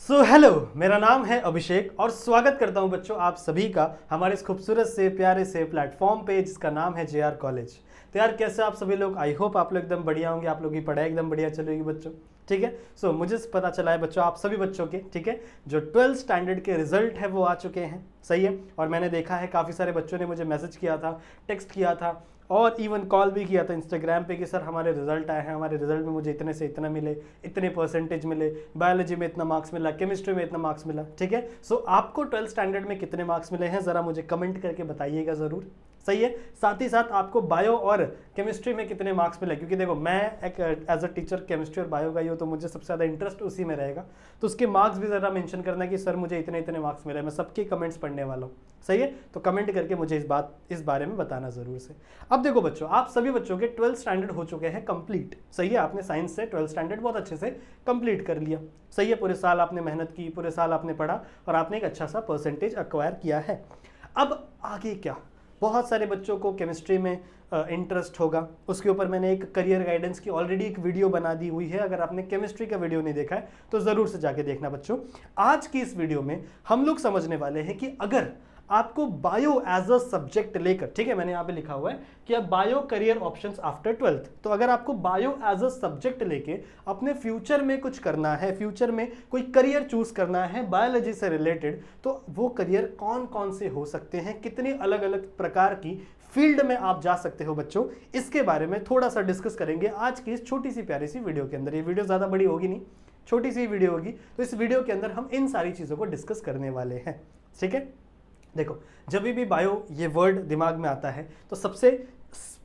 Hello, मेरा नाम है अभिषेक और स्वागत करता हूं बच्चों आप सभी का हमारे इस खूबसूरत से प्यारे से प्लेटफॉर्म पे जिसका नाम है JR कॉलेज। तो यार कैसे आप सभी लोग, आई होप आप लोग एकदम बढ़िया होंगे, आप लोगों की पढ़ाई एकदम बढ़िया चल रही है बच्चों। ठीक है, मुझे पता चला है बच्चों आप सभी बच्चों के, ठीक है, जो 12th स्टैंडर्ड के रिजल्ट है वो आ चुके हैं। सही है, और मैंने देखा है काफ़ी सारे बच्चों ने मुझे मैसेज किया था, टेक्स्ट किया था और इवन कॉल भी किया था इंस्टाग्राम पे कि सर हमारे रिजल्ट आए हैं, हमारे रिजल्ट में मुझे इतने से इतना मिले, इतने परसेंटेज मिले, बायोलॉजी में इतना मार्क्स मिला, केमिस्ट्री में इतना मार्क्स मिला। ठीक है, आपको 12th स्टैंडर्ड में कितने मार्क्स मिले हैं ज़रा मुझे कमेंट करके बताइएगा ज़रूर। सही है, साथ ही साथ आपको बायो और केमिस्ट्री में कितने मार्क्स मिले, क्योंकि देखो मैं एक एज अ टीचर केमिस्ट्री और बायो का ही हूँ तो मुझे सबसे ज़्यादा इंटरेस्ट उसी में रहेगा, तो उसके मार्क्स भी ज़रा मेंशन करना कि सर मुझे इतने इतने मार्क्स मिले। मैं सबके कमेंट्स पढ़ने वाला हूँ। सही है, तो कमेंट करके मुझे इस बारे में बताना ज़रूर से। अब देखो बच्चों, आप सभी बच्चों के 12th स्टैंडर्ड हो चुके हैं कंप्लीट। सही है, आपने साइंस से 12th स्टैंडर्ड बहुत अच्छे से कंप्लीट कर लिया। सही है, पूरे साल आपने मेहनत की, पूरे साल आपने पढ़ा और आपने एक अच्छा सा परसेंटेज एक्वायर किया है। अब आगे क्या, बहुत सारे बच्चों को केमिस्ट्री में इंटरेस्ट होगा, उसके ऊपर मैंने एक करियर गाइडेंस की ऑलरेडी एक वीडियो बना दी हुई है। अगर आपने केमिस्ट्री का वीडियो नहीं देखा है तो ज़रूर से जाके देखना बच्चों। आज की इस वीडियो में हम लोग समझने वाले हैं कि अगर आपको बायो एज अ सब्जेक्ट लेकर, ठीक है, मैंने यहाँ पे लिखा हुआ है कि अब bio career options after 12th, तो अगर आपको बायो एज अ सब्जेक्ट लेके अपने फ्यूचर में कुछ करना है, फ्यूचर में कोई करियर चूज करना है बायोलॉजी से रिलेटेड, तो वो करियर कौन कौन से हो सकते हैं, कितने अलग अलग प्रकार की फील्ड में आप जा सकते हो बच्चों, इसके बारे में थोड़ा सा डिस्कस करेंगे आज की इस छोटी सी प्यारी सी वीडियो के अंदर। ये वीडियो ज़्यादा बड़ी होगी नहीं, छोटी सी वीडियो होगी, तो इस वीडियो के अंदर हम इन सारी चीज़ों को डिस्कस करने वाले हैं। ठीक है, देखो जब भी बायो ये वर्ड दिमाग में आता है तो सबसे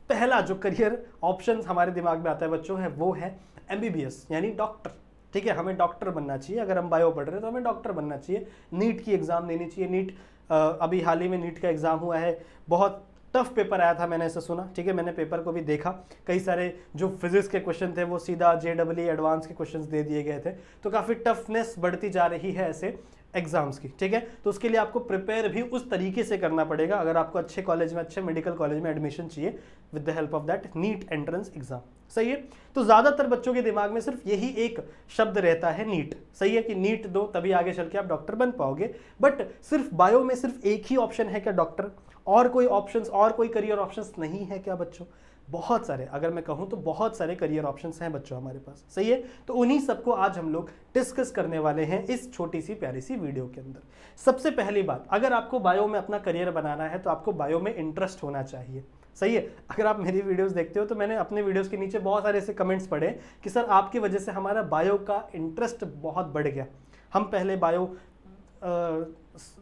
पहला जो करियर ऑप्शन हमारे दिमाग में आता है बच्चों है वो है MBBS यानी डॉक्टर। ठीक है, हमें डॉक्टर बनना चाहिए, अगर हम बायो पढ़ रहे हैं तो हमें डॉक्टर बनना चाहिए। नीट की एग्ज़ाम देनी चाहिए। नीट अभी हाल ही में नीट का एग्ज़ाम हुआ है, बहुत टफ पेपर आया था, मैंने ऐसा सुना। ठीक है, मैंने पेपर को भी देखा, कई सारे जो फिजिक्स के क्वेश्चन थे वो सीधा JEE एडवांस के क्वेश्चंस दे दिए गए थे, तो काफ़ी टफनेस बढ़ती जा रही है ऐसे एग्जाम्स की। ठीक है, तो उसके लिए आपको प्रिपेयर भी उस तरीके से करना पड़ेगा अगर आपको अच्छे कॉलेज में, अच्छे मेडिकल कॉलेज में एडमिशन चाहिए with the help of that NEET entrance exam. सही है, तो ज़्यादातर बच्चों के दिमाग में सिर्फ यही एक शब्द रहता है नीट। सही है कि नीट दो तभी आगे चल के आप डॉक्टर बन पाओगे, बट सिर्फ बायो में सिर्फ एक ही ऑप्शन है क्या डॉक्टर, और कोई ऑप्शंस और कोई करियर ऑप्शंस नहीं है क्या बच्चों? बहुत सारे, अगर मैं कहूं तो बहुत सारे करियर ऑप्शंस हैं बच्चों हमारे पास। सही है, तो उन्हीं सबको आज हम लोग डिस्कस करने वाले हैं इस छोटी सी प्यारी सी वीडियो के अंदर। सबसे पहली बात, अगर आपको बायो में अपना करियर बनाना है तो आपको बायो में इंटरेस्ट होना चाहिए। सही है, अगर आप मेरी वीडियोस देखते हो तो मैंने अपने वीडियोस के नीचे बहुत सारे ऐसे कमेंट्स पढ़े कि सर आपकी वजह से हमारा बायो का इंटरेस्ट बहुत बढ़ गया। हम पहले बायो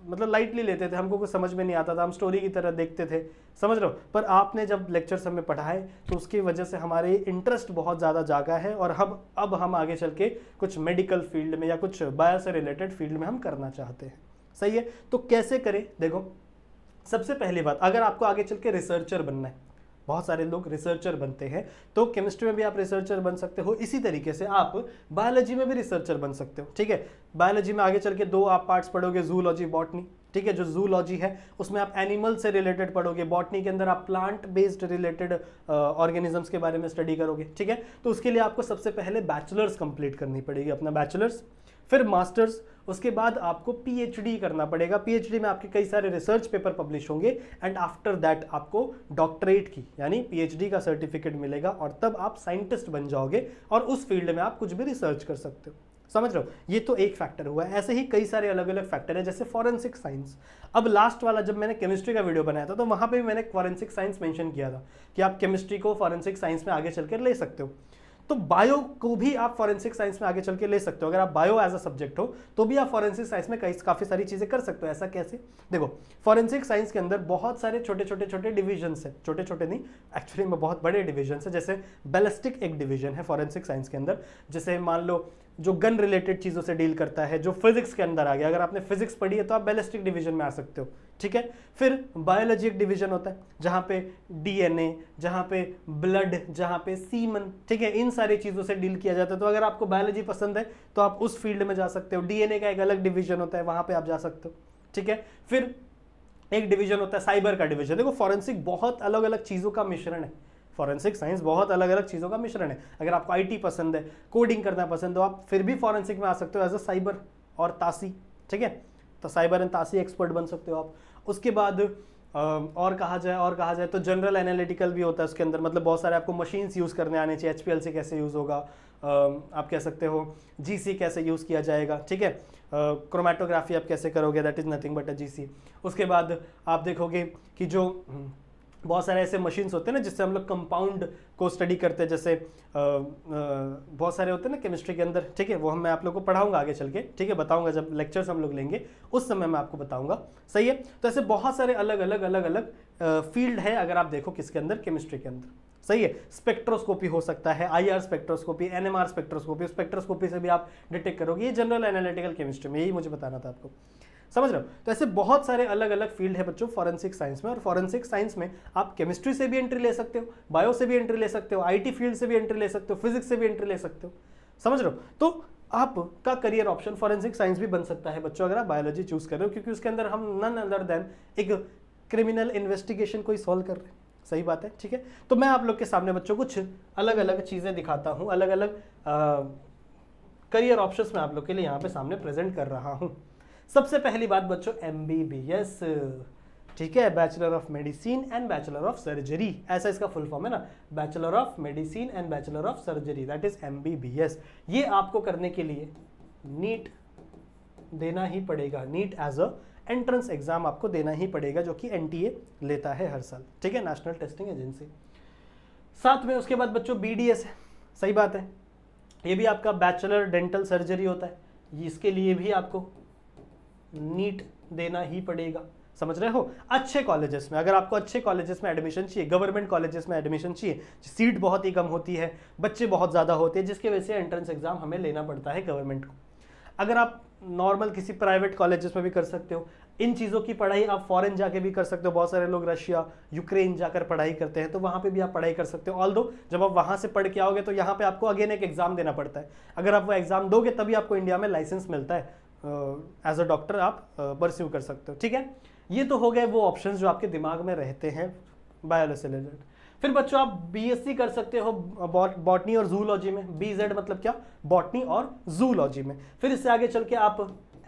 मतलब लाइटली लेते थे, हमको कुछ समझ में नहीं आता था, हम स्टोरी की तरह देखते थे, समझ रहे हो, पर आपने जब लेक्चर्स हमें पढ़ाए तो उसकी वजह से हमारे इंटरेस्ट बहुत ज़्यादा जागा है और अब हम आगे चल के कुछ मेडिकल फील्ड में या कुछ बायो से रिलेटेड फील्ड में हम करना चाहते हैं। सही है, तो कैसे करें? देखो सबसे पहली बात, अगर आपको आगे चल के रिसर्चर बनना है, बहुत सारे लोग रिसर्चर बनते हैं, तो केमिस्ट्री में भी आप रिसर्चर बन सकते हो, इसी तरीके से आप बायोलॉजी में भी रिसर्चर बन सकते हो। ठीक है, बायोलॉजी में आगे चल के दो आप पार्ट्स पढ़ोगे, जूलॉजी, बॉटनी। ठीक है, जो जूलॉजी है उसमें आप एनिमल से रिलेटेड पढ़ोगे, बॉटनी के अंदर आप प्लांट बेस्ड रिलेटेड ऑर्गेनिजम्स के बारे में स्टडी करोगे। ठीक है, तो उसके लिए आपको सबसे पहले बैचलर्स कंप्लीट करनी पड़ेगी, अपना बैचलर्स, फिर मास्टर्स, उसके बाद आपको PhD करना पड़ेगा। PhD में आपके कई सारे रिसर्च पेपर पब्लिश होंगे एंड आफ्टर दैट आपको डॉक्टरेट की यानी PhD का सर्टिफिकेट मिलेगा और तब आप साइंटिस्ट बन जाओगे और उस फील्ड में आप कुछ भी रिसर्च कर सकते हो। समझ रहे हो, ये तो एक फैक्टर हुआ है। ऐसे ही कई सारे अलग अलग फैक्टर है, जैसे फॉरेंसिक साइंस। अब लास्ट वाला जब मैंने केमिस्ट्री का वीडियो बनाया था तो वहां पे भी मैंने फॉरेंसिक साइंस मेंशन किया था कि आप केमिस्ट्री को फॉरेंसिक साइंस में आगे चलकर ले सकते हो, तो बायो को भी आप फॉरेंसिक साइंस में आगे चल के ले सकते हो। अगर आप बायो एज अ सब्जेक्ट हो तो भी आप फॉरेंसिक साइंस में काफ़ी सारी चीज़ें कर सकते हो। ऐसा कैसे? देखो फॉरेंसिक साइंस के अंदर बहुत सारे छोटे छोटे डिविजन्स हैं, छोटे छोटे नहीं एक्चुअली में बहुत बड़े डिविजन्स हैं। जैसे बैलिस्टिक एक डिवीजन है फॉरेंसिक साइंस के अंदर, जैसे मान लो जो गन रिलेटेड चीज़ों से डील करता है, जो फिजिक्स के अंदर आ गया। अगर आपने फिजिक्स पढ़ी है तो आप बैलिस्टिक डिवीजन में आ सकते हो। ठीक है, फिर बायोलॉजी एक डिवीजन होता है जहाँ पे DNA, जहाँ पे ब्लड, जहाँ पे सीमन, ठीक है, इन सारी चीज़ों से डील किया जाता है। तो अगर आपको बायोलॉजी पसंद है तो आप उस फील्ड में जा सकते हो। DNA का एक अलग डिवीजन होता है, वहाँ पे आप जा सकते हो। ठीक है, फिर एक डिवीजन होता है साइबर का डिवीजन। देखो फॉरेंसिक बहुत अलग अलग चीज़ों का मिश्रण है, फॉरेंसिक साइंस बहुत अलग अलग चीज़ों का मिश्रण है। अगर आपको IT पसंद है, कोडिंग करना पसंद हो, आप फिर भी फॉरेंसिक में आ सकते हो एज अ साइबर और तासी, ठीक है, तो साइबर एंड तासी एक्सपर्ट बन सकते हो आप। उसके बाद और कहा जाए तो जनरल एनालिटिकल भी होता है उसके अंदर, मतलब बहुत सारे आपको मशीन्स यूज़ करने आने चाहिए, HPLC कैसे यूज़ होगा, आप कह सकते हो GC कैसे यूज़ किया जाएगा, ठीक है, क्रोमेटोग्राफी आप कैसे करोगे, that is nothing but a GC। उसके बाद आप देखोगे कि जो बहुत सारे ऐसे मशीन्स होते हैं ना जिससे हम लोग कंपाउंड को स्टडी करते हैं, जैसे बहुत सारे होते हैं ना केमिस्ट्री के अंदर, ठीक है, वो मैं आप लोग को पढ़ाऊंगा आगे चल के, ठीक है, बताऊंगा जब लेक्चर्स हम लोग लेंगे उस समय मैं आपको बताऊंगा, सही है। तो ऐसे बहुत सारे अलग अलग फील्ड है अगर आप देखो किसके अंदर, केमिस्ट्री के अंदर, सही है। स्पेक्ट्रोस्कोपी हो सकता है, IR spectroscopy, NMR spectroscopy, spectroscopy से भी आप डिटेक्ट करोगे, ये जनरल एनालिटिकल केमिस्ट्री में, यही मुझे बताना था आपको, समझ रहे हो। तो ऐसे बहुत सारे अलग अलग फील्ड है बच्चों फॉरेंसिक साइंस में, और फॉरेंसिक साइंस में आप केमिस्ट्री से भी एंट्री ले सकते हो, बायो से भी एंट्री ले सकते हो, IT फील्ड से भी एंट्री ले सकते हो, फिजिक्स से भी एंट्री ले सकते हो, समझ रहे हो। तो आपका करियर ऑप्शन फॉरेंसिक साइंस भी बन सकता है बच्चों अगर आप बायोलॉजी चूज कर रहे हो, क्योंकि उसके अंदर हम नन अदर देन एक क्रिमिनल इन्वेस्टिगेशन को ही सॉल्व कर रहे हैं, सही बात है, ठीक है। तो मैं आप लोग के सामने बच्चों कुछ अलग अलग चीजें दिखाता हूं, अलग अलग करियर ऑप्शंस मैं आप लोग के लिए यहाँ पे सामने प्रेजेंट कर रहा हूँ। सबसे पहली बात बच्चों MBBS, ठीक है, bachelor of medicine and bachelor of surgery, ऐसा इसका फुल फॉर्म है ना, bachelor of medicine and bachelor of surgery, that is MBBS। ये आपको करने के लिए नीट देना ही पड़ेगा, NEET as a entrance exam आपको देना ही पड़ेगा, जो कि NTA लेता है हर साल, ठीक है, नेशनल टेस्टिंग एजेंसी। साथ में उसके बाद बच्चों BDS है, सही बात है, ये भी आपका बैचलर डेंटल सर्जरी होता है, इसके लिए भी आपको नीट देना ही पड़ेगा, समझ रहे हो। अच्छे कॉलेजेस में, अगर आपको अच्छे कॉलेजेस में एडमिशन चाहिए, गवर्नमेंट कॉलेजेस में एडमिशन चाहिए, सीट बहुत ही कम होती है, बच्चे बहुत ज़्यादा होते हैं, जिसकी वजह से एंट्रेंस एग्जाम हमें लेना पड़ता है गवर्नमेंट को। अगर आप नॉर्मल किसी प्राइवेट कॉलेजेस में भी कर सकते हो, इन चीज़ों की पढ़ाई आप फॉरेन जाके भी कर सकते हो, बहुत सारे लोग रशिया, यूक्रेन जाकर पढ़ाई करते हैं, तो वहाँ पे भी आप पढ़ाई कर सकते हो। ऑल्दो जब आप वहाँ से पढ़ के आओगे तो यहाँ पे आपको अगेन एक एग्जाम देना पड़ता है, अगर आप वो एग्जाम दोगे तभी आपको इंडिया में लाइसेंस मिलता है, एज अ डॉक्टर आप परस्यू कर सकते हो, ठीक है। ये तो हो गए वो ऑप्शंस जो आपके दिमाग में रहते हैं बायोलॉजी से रिलेटेड। फिर बच्चों आप BSc कर सकते हो बॉटनी और जूलॉजी में, BZ मतलब क्या, बॉटनी और जूलॉजी में। फिर इससे आगे चल के आप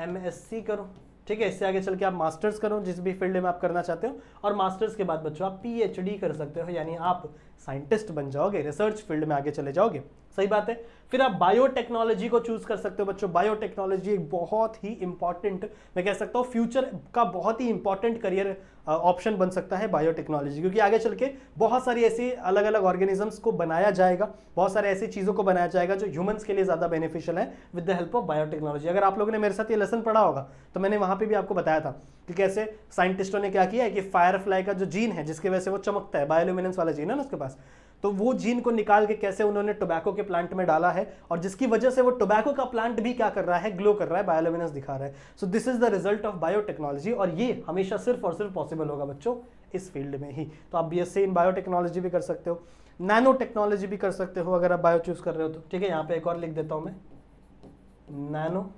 MSc करो, ठीक है, इससे आगे चल के आप मास्टर्स करो जिस भी फील्ड में आप करना चाहते हो, और मास्टर्स के बाद बच्चों आप PhD कर सकते हो, यानी आप साइंटिस्ट बन जाओगे, रिसर्च फील्ड में आगे चले जाओगे, सही बात है। फिर आप बायोटेक्नोलॉजी को चूज कर सकते हो बच्चों। बायोटेक्नोलॉजी एक बहुत ही इंपॉर्टेंट, मैं कह सकता हूँ फ्यूचर का बहुत ही इंपॉर्टेंट करियर ऑप्शन बन सकता है बायोटेक्नोलॉजी, क्योंकि आगे चल के बहुत सारी ऐसी अलग अलग ऑर्गेनिजम्स को बनाया जाएगा, बहुत सारे ऐसी चीज़ों को बनाया जाएगा जो ह्यूमंस के लिए ज़्यादा बेनिफिशियल है with the help of biotechnology. अगर आप लोगों ने मेरे साथ ये लेसन पढ़ा होगा तो मैंने वहाँ पे भी आपको बताया था कि कैसे साइंटिस्टों ने क्या किया है कि फायरफ्लाई का जो जीन है जिसकी वजह से वो चमकता है, बायोल्यूमिनेंस वाला जीन है ना उसके पास, तो वो जीन को निकाल के कैसे उन्होंने टोबैको के प्लांट में डाला है, और जिसकी वजह से वो टोबैको का प्लांट भी क्या कर रहा है, ग्लो कर रहा है, बायोल्यूमिनेंस दिखा रहा है। So this is the result of biotechnology, और ये हमेशा सिर्फ और सिर्फ पॉसिबल होगा बच्चों इस फील्ड में ही। तो आप BSc इन बायोटेक्नोलॉजी भी कर सकते हो, नैनो टेक्नोलॉजी भी कर सकते हो अगर आप बायो चूज कर रहे हो तो, ठीक है। यहाँ पे एक और लिख देता हूं मैं, नैनो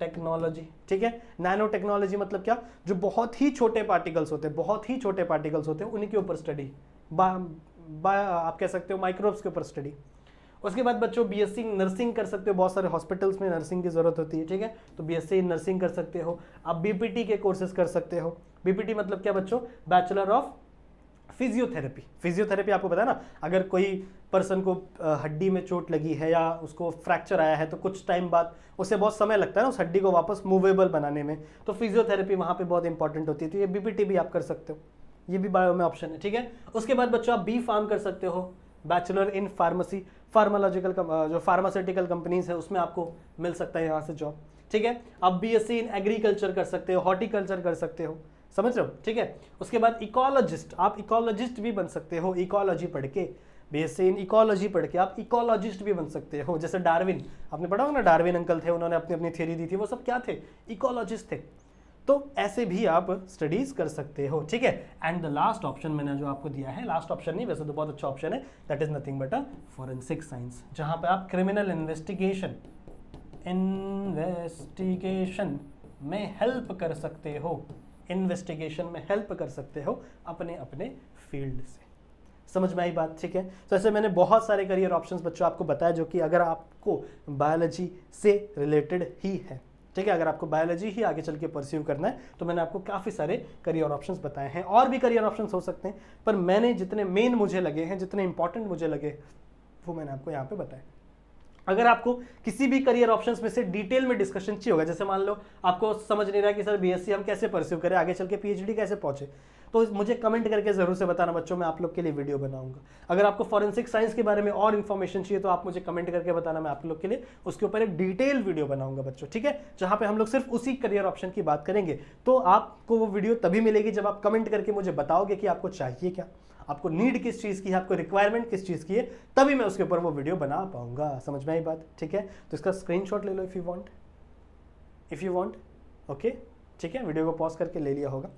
टेक्नोलॉजी, ठीक है। नैनो टेक्नोलॉजी मतलब क्या, जो बहुत ही छोटे पार्टिकल्स होते हैं, बहुत ही छोटे पार्टिकल्स होते हैं, उन्हीं के ऊपर स्टडी, आप कह सकते हो माइक्रोब्स के ऊपर स्टडी। उसके बाद बच्चों BSc नर्सिंग कर सकते हो, बहुत सारे हॉस्पिटल्स में नर्सिंग की जरूरत होती है, ठीक है, तो BSc नर्सिंग कर सकते हो। आप BPT के कोर्सेज कर सकते हो। BPT मतलब क्या बच्चों, बैचलर ऑफ फिजियोथेरेपी। फिजियोथेरेपी आपको पता है ना, अगर कोई पर्सन को हड्डी में चोट लगी है या उसको फ्रैक्चर आया है तो कुछ टाइम बाद उसे बहुत समय लगता है ना उस हड्डी को वापस मूवेबल बनाने में, तो फिजियोथेरेपी वहाँ पे बहुत इंपॉर्टेंट होती है, तो ये BPT भी आप कर सकते हो, ये भी बायो में ऑप्शन है, ठीक है। उसके बाद बच्चों आप B.Pharm कर सकते हो, बैचलर इन फार्मेसी, फार्मालॉजिकल जो फार्मास्यूटिकल कंपनीज है उसमें आपको मिल सकता है यहाँ से जॉब, ठीक है। आप BSc इन एग्रीकल्चर कर सकते हो, हॉर्टिकल्चर कर सकते हो, समझ रहे हो, ठीक है। उसके बाद इकोलॉजिस्ट, आप इकोलॉजिस्ट भी बन सकते हो, इकोलॉजी पढ़ के, BSc इन इकोलॉजी पढ़ के आप इकोलॉजिस्ट भी बन सकते हो। जैसे डार्विन, आपने पढ़ा होगा ना, डार्विन अंकल थे, उन्होंने अपनी अपनी थ्योरी दी थी, वो सब क्या थे, इकोलॉजिस्ट थे। तो ऐसे भी आप स्टडीज कर सकते हो, ठीक है। एंड द लास्ट ऑप्शन मैंने जो आपको दिया है, लास्ट ऑप्शन नहीं, वैसे तो बहुत अच्छा ऑप्शन है, that is nothing but a forensic science, जहां पे आप क्रिमिनल इन्वेस्टिगेशन में हेल्प कर सकते हो, इन्वेस्टिगेशन में हेल्प कर सकते हो अपने अपने फील्ड से, समझ में आई बात, ठीक है। तो ऐसे मैंने बहुत सारे करियर ऑप्शंस बच्चों आपको बताया जो कि अगर आपको बायोलॉजी से रिलेटेड ही है, ठीक है, अगर आपको बायोलॉजी ही आगे चल के परस्यू करना है तो मैंने आपको काफ़ी सारे करियर ऑप्शंस बताए हैं। और भी करियर ऑप्शंस हो सकते हैं, पर मैंने जितने मेन मुझे लगे हैं, जितने इंपॉर्टेंट मुझे लगे, वो मैंने आपको यहाँ पे बताया। अगर आपको किसी भी करियर ऑप्शंस में से डिटेल में डिस्कशन चाहिए होगा, जैसे मान लो आपको समझ नहीं रहा कि सर बीएससी हम कैसे परस्यू करें, आगे चल के पीएचडी कैसे पहुंचे, तो मुझे कमेंट करके जरूर से बताना बच्चों, मैं आप लोग के लिए वीडियो बनाऊंगा। अगर आपको फॉरेंसिक साइंस के बारे में और इन्फॉर्मेशन चाहिए तो आप मुझे कमेंट करके बताना, मैं आप लोग के लिए उसके ऊपर एक डिटेल वीडियो बनाऊंगा बच्चों, ठीक है, जहां पे हम लोग सिर्फ उसी करियर ऑप्शन की बात करेंगे। तो आपको वो वीडियो तभी मिलेगी जब आप कमेंट करके मुझे बताओगे कि आपको चाहिए क्या, आपको नीड किस चीज़ की है, आपको रिक्वायरमेंट किस चीज़ की है, तभी मैं उसके ऊपर वो वीडियो बना पाऊंगा। समझ में आई बात, ठीक है। तो इसका स्क्रीनशॉट ले लो इफ़ यू वांट, ओके, ठीक है, वीडियो को पॉज करके ले लिया होगा।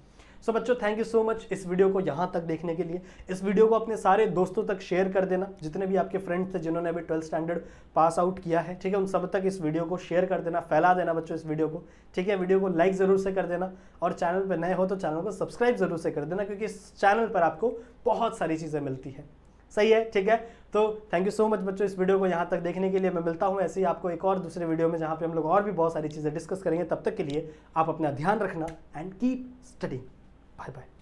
सो बच्चों थैंक यू सो मच इस वीडियो को यहाँ तक देखने के लिए। इस वीडियो को अपने सारे दोस्तों तक शेयर कर देना, जितने भी आपके फ्रेंड्स थे जिन्होंने अभी 12th स्टैंडर्ड पास आउट किया है, ठीक है, उन सब तक इस वीडियो को शेयर कर देना, फैला देना बच्चों इस वीडियो को, ठीक है। वीडियो को लाइक ज़रूर से कर देना और चैनल पर नए हो तो चैनल को सब्सक्राइब ज़रूर से कर देना, क्योंकि इस चैनल पर आपको बहुत सारी चीज़ें मिलती हैं, सही है, ठीक है। तो थैंक यू सो मच बच्चों इस वीडियो को यहाँ तक देखने के लिए। मैं मिलता हूँ ऐसे ही आपको एक और दूसरे वीडियो में, जहाँ पे हम लोग और भी बहुत सारी चीज़ें डिस्कस करेंगे। तब तक के लिए आप अपना ध्यान रखना and keep studying. Bye bye.